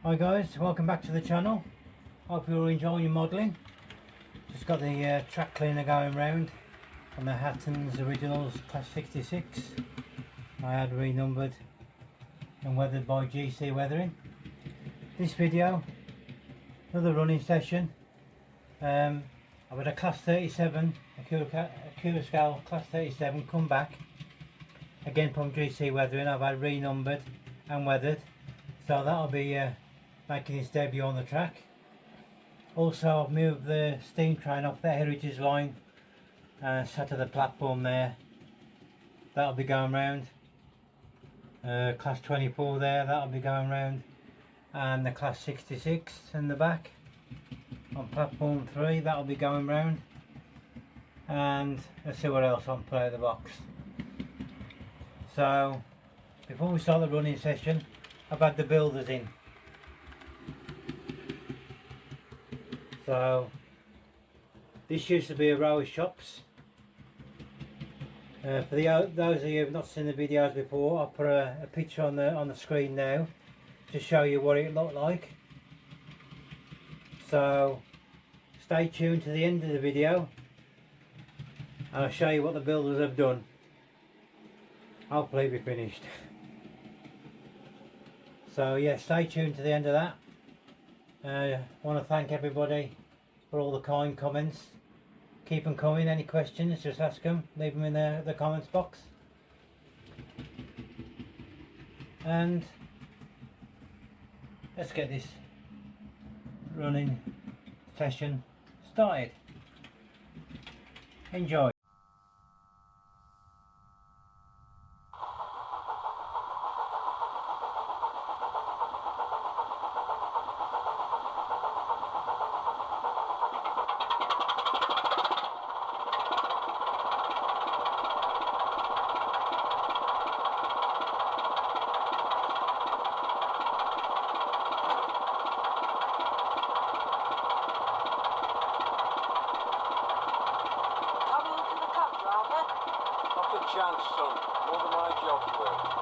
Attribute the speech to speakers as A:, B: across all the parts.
A: Hi guys, welcome back to the channel. Hope you're enjoying your modelling. Just got the track cleaner going round on the Hatton's Originals Class 66. I had renumbered and weathered by GC Weathering. This video, another running session. I've had a Class 37, Accurascale Class 37 come back. Again from GC Weathering. I've had renumbered and weathered. So that'll be making its debut on the track. Also, I've moved the steam train off the heritage line and sat to the platform there. That'll be going round. Class 24 there, that'll be going round. And the Class 66 in the back on platform 3, that'll be going round. And let's see what else I can put out of the box. So, before we start the running session, I've had the builders in. So this used to be a row of shops. For those of you who have not seen the videos before, I'll put a picture on the screen now to show you what it looked like. So stay tuned to the end of the video and I'll show you what the builders have done. Hopefully we're finished. So yeah, stay tuned to the end of that. I want to thank everybody for all the kind comments. Keep them coming. Any questions, just ask them. Leave them in the comments box. And let's get this running session started. Enjoy.
B: Chance, son. More than my job's worth.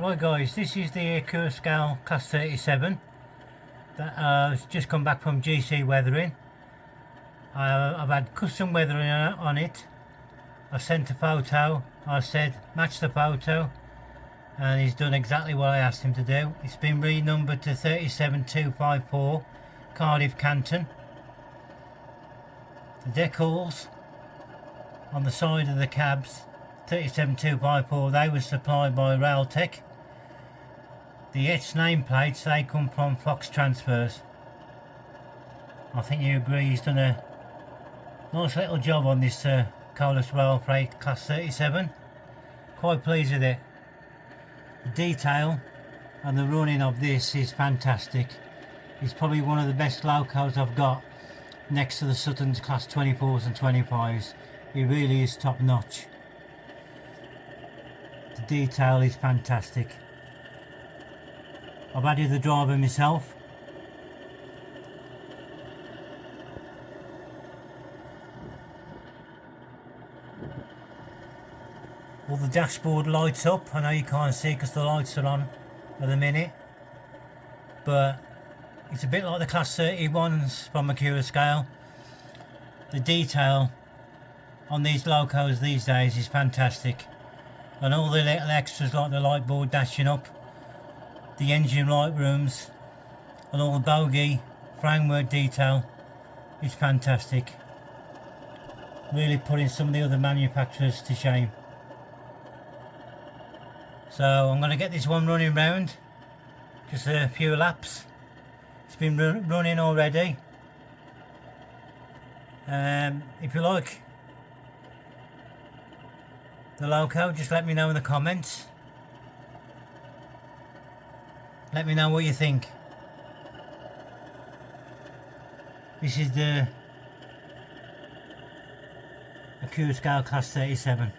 A: Right guys, this is the Accurascale Class 37 that has just come back from GC weathering. I've had custom weathering on it. I sent a photo, I said match the photo, and he's done exactly what I asked him to do. It's been renumbered to 37254 Cardiff Canton. The decals on the side of the cabs 37254, they were supplied by Railtech. The etched nameplates, they come from Fox Transfers. I think you agree he's done a nice little job on this Colas Rail Freight Class 37. Quite pleased with it. The detail and the running of this is fantastic. It's probably one of the best locos I've got next to the Sutton's Class 24s and 25s. It really is top notch. The detail is fantastic. I've added the driver myself. All the dashboard lights up. I know you can't see because the lights are on at the minute, but it's a bit like the Class 31s from Accurascale. The detail on these locos these days is fantastic, and all the little extras like the light board dashing up, the engine light rooms, and all the bogie framework detail is fantastic. Really putting some of the other manufacturers to shame. So I'm going to get this one running round, just a few laps. It's been running already. If you like the loco, just let me know in the comments. Let me know what you think. This is the Accurascale Class 37.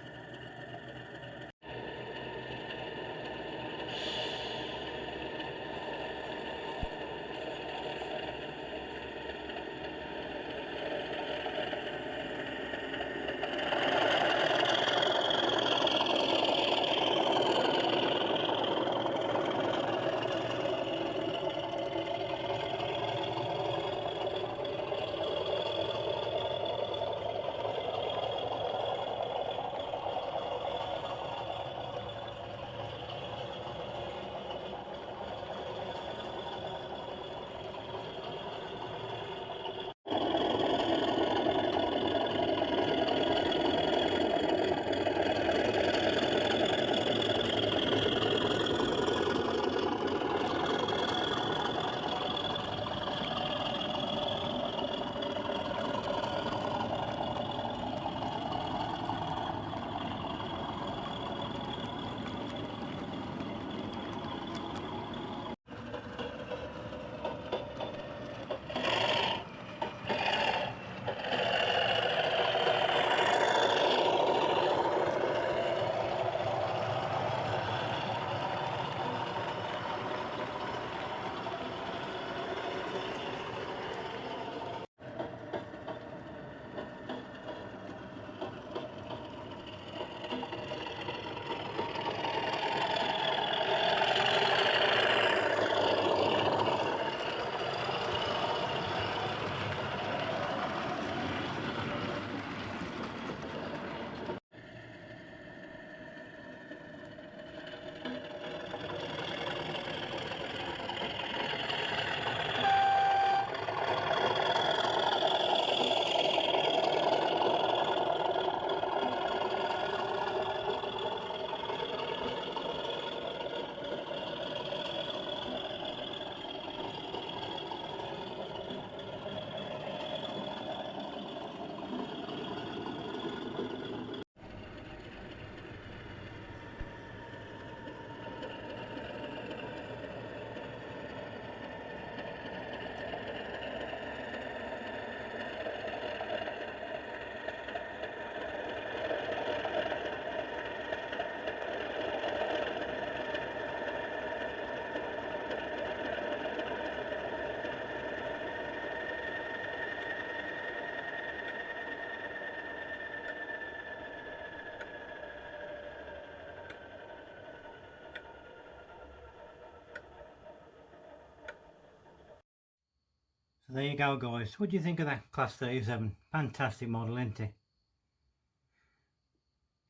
A: So there you go guys, what do you think of that Class 37? Fantastic model, isn't it?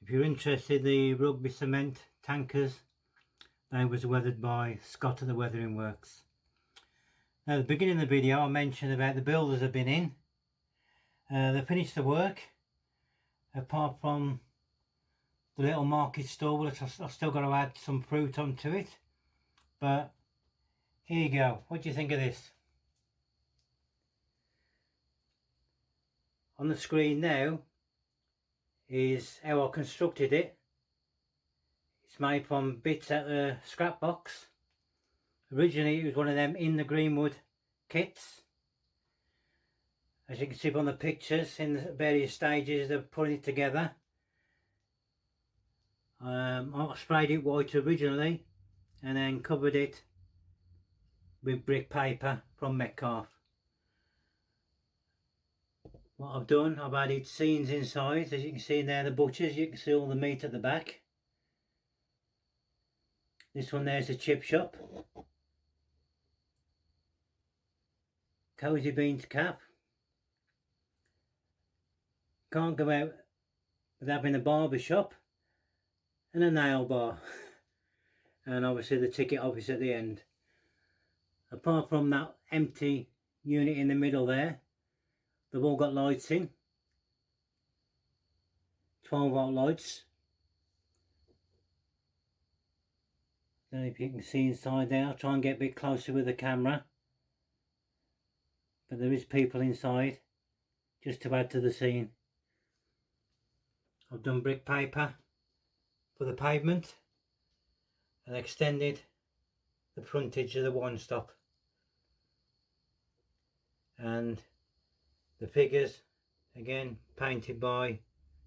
A: If you're interested, the rugby cement tankers, they was weathered by Scott at the Weathering Works. Now at the beginning of the video I mentioned about the builders have been in. They finished the work, apart from the little market stall, which I've still got to add some fruit onto it. But here you go, what do you think of this? On the screen now is how I constructed it. It's made from bits at the scrap box. Originally it was one of them in the Greenwood kits. As you can see from the pictures, in the various stages of putting it together. I sprayed it white originally and then covered it with brick paper from Metcalfe. What I've done, I've added scenes inside. As you can see there, the butchers, you can see all the meat at the back. This one there's a chip shop. Cozy Beans cap. Can't go out without having a barber shop and a nail bar. And obviously the ticket office at the end. Apart from that empty unit in the middle there, they've all got lights in. 12-volt lights. Don't know if you can see inside there. I'll try and get a bit closer with the camera. But there is people inside, just to add to the scene. I've done brick paper for the pavement and extended the frontage of the one stop. And the figures, again, painted by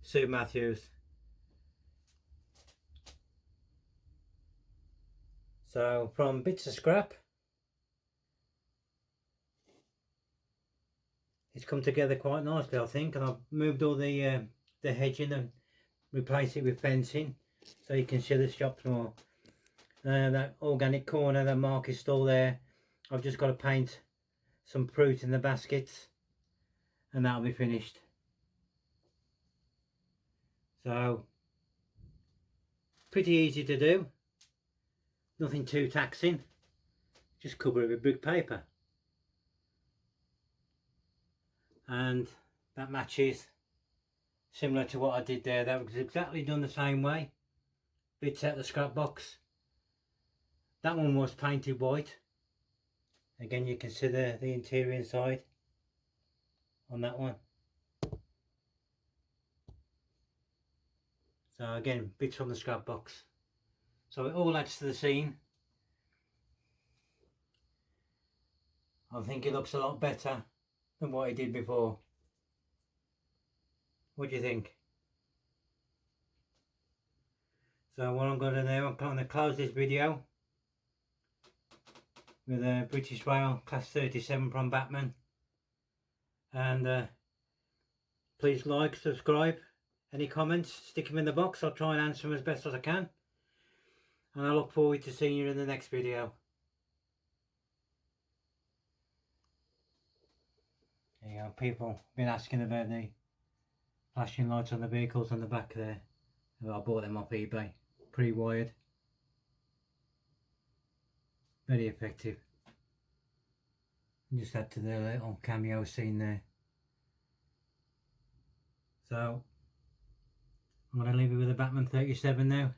A: Sue Matthews. So from bits of scrap, it's come together quite nicely, I think, and I've moved all the hedging and replaced it with fencing so you can see the shop more. That organic corner, that market stall there, I've just got to paint some fruit in the baskets and that'll be finished. So pretty easy to do, nothing too taxing, just cover it with brick paper. And that matches similar to what I did there. That was exactly done the same way. Bits out the scrap box. That one was painted white. Again, you can see the interior inside on that one. So again, bits from the scrap box. So it all adds to the scene. I think it looks a lot better than what I did before. What do you think? So what I'm going to do, I'm going to close this video with a British Rail Class 37 from Batman. And please like, subscribe, any comments, stick them in the box. I'll try and answer them as best as I can. And I look forward to seeing you in the next video. There you go, people have been asking about the flashing lights on the vehicles on the back there. I bought them off eBay, pre-wired. Very effective. Just add to the little cameo scene there. So I'm going to leave you with the Batman 37 now.